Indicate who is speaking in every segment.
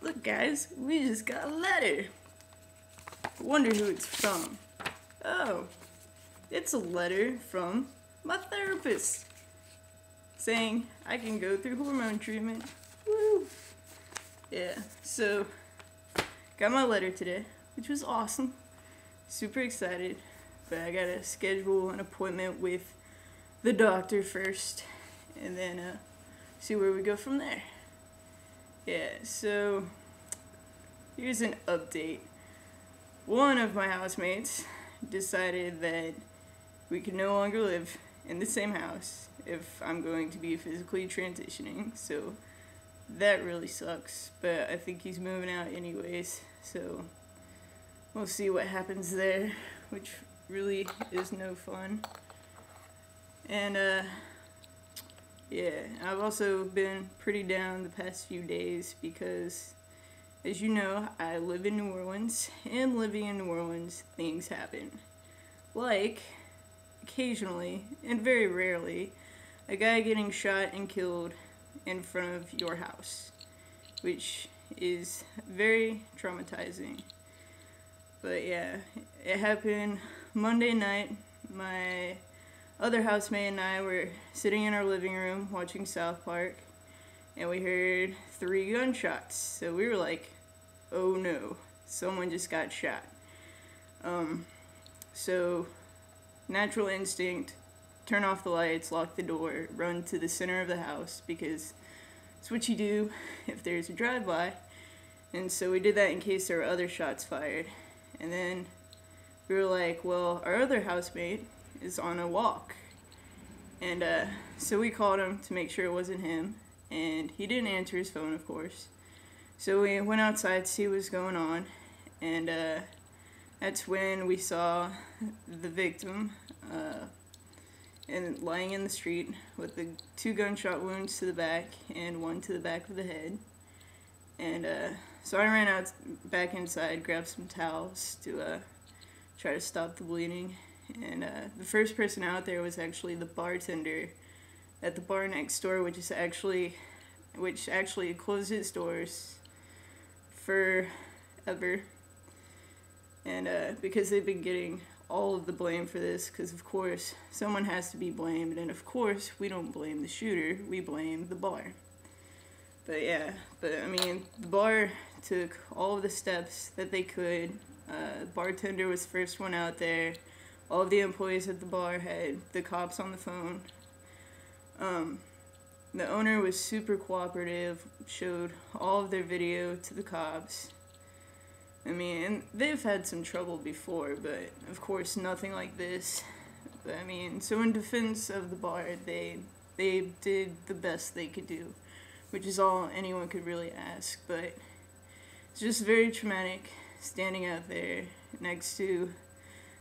Speaker 1: Look guys, we just got a letter. Wonder who it's from. Oh, it's a letter from my therapist saying I can go through hormone treatment. Woo! Yeah, so got my letter today, which was awesome. Super excited, but I gotta schedule an appointment with the doctor first and then see where we go from there. Yeah, so here's an update. One of my housemates decided that we can no longer live in the same house if I'm going to be physically transitioning, so that really sucks, but I think he's moving out anyways, so we'll see what happens there, which really is no fun. And yeah, I've also been pretty down the past few days because, as you know, I live in New Orleans, and living in New Orleans, things happen. Like, occasionally, and very rarely, a guy getting shot and killed in front of your house, which is very traumatizing. But yeah, it happened Monday night. My other housemate and I were sitting in our living room watching South Park, and we heard 3 gunshots. So we were like, oh no, someone just got shot. So natural instinct, turn off the lights, lock the door, run to the center of the house, because it's what you do if there's a drive-by. And so we did that in case there were other shots fired. And then we were like, well, our other housemate is on a walk. And so we called him to make sure it wasn't him, and he didn't answer his phone, of course. So we went outside to see what was going on, and that's when we saw the victim and lying in the street with the 2 gunshot wounds to the back and 1 to the back of the head. And so I ran out back inside, grabbed some towels to try to stop the bleeding. And the first person out there was actually the bartender at the bar next door, which actually closed its doors forever. And because they've been getting all of the blame for this, because of course someone has to be blamed, and of course we don't blame the shooter, we blame the bar. But yeah, I mean, the bar took all of the steps that they could. The bartender was the first one out there. All of the employees at the bar had the cops on the phone. The owner was super cooperative, showed all of their video to the cops. I mean, and they've had some trouble before, but of course nothing like this. But I mean, so in defense of the bar, they did the best they could do, which is all anyone could really ask. But it's just very traumatic standing out there next to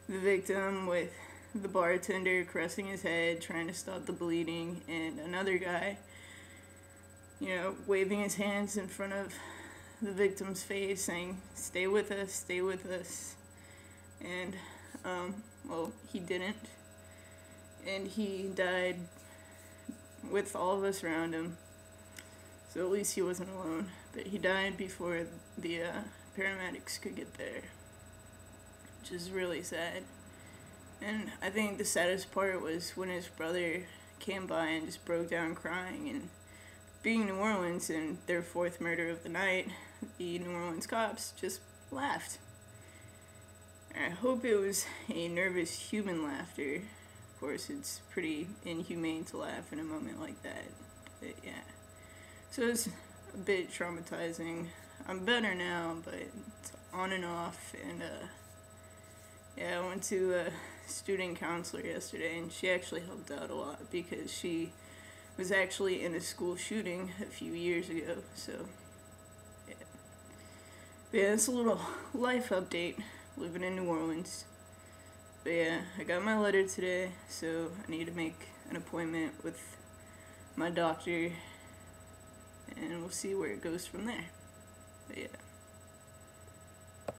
Speaker 1: the victim with the bartender caressing his head, trying to stop the bleeding, and another guy, you know, waving his hands in front of the victim's face saying, stay with us, stay with us. And, well, he didn't. And he died with all of us around him. So at least he wasn't alone. But he died before the paramedics could get there, which is really sad. And I think the saddest part was when his brother came by and just broke down crying. And being New Orleans and their 4th murder of the night, the New Orleans cops just laughed. I hope it was a nervous human laughter. Of course, it's pretty inhumane to laugh in a moment like that. But yeah. So it's a bit traumatizing. I'm better now, but it's on and off. And yeah, I went to a student counselor yesterday, and she actually helped out a lot because she was actually in a school shooting a few years ago. So yeah. But yeah, it's a little life update living in New Orleans. But yeah, I got my letter today, so I need to make an appointment with my doctor, and we'll see where it goes from there. But yeah.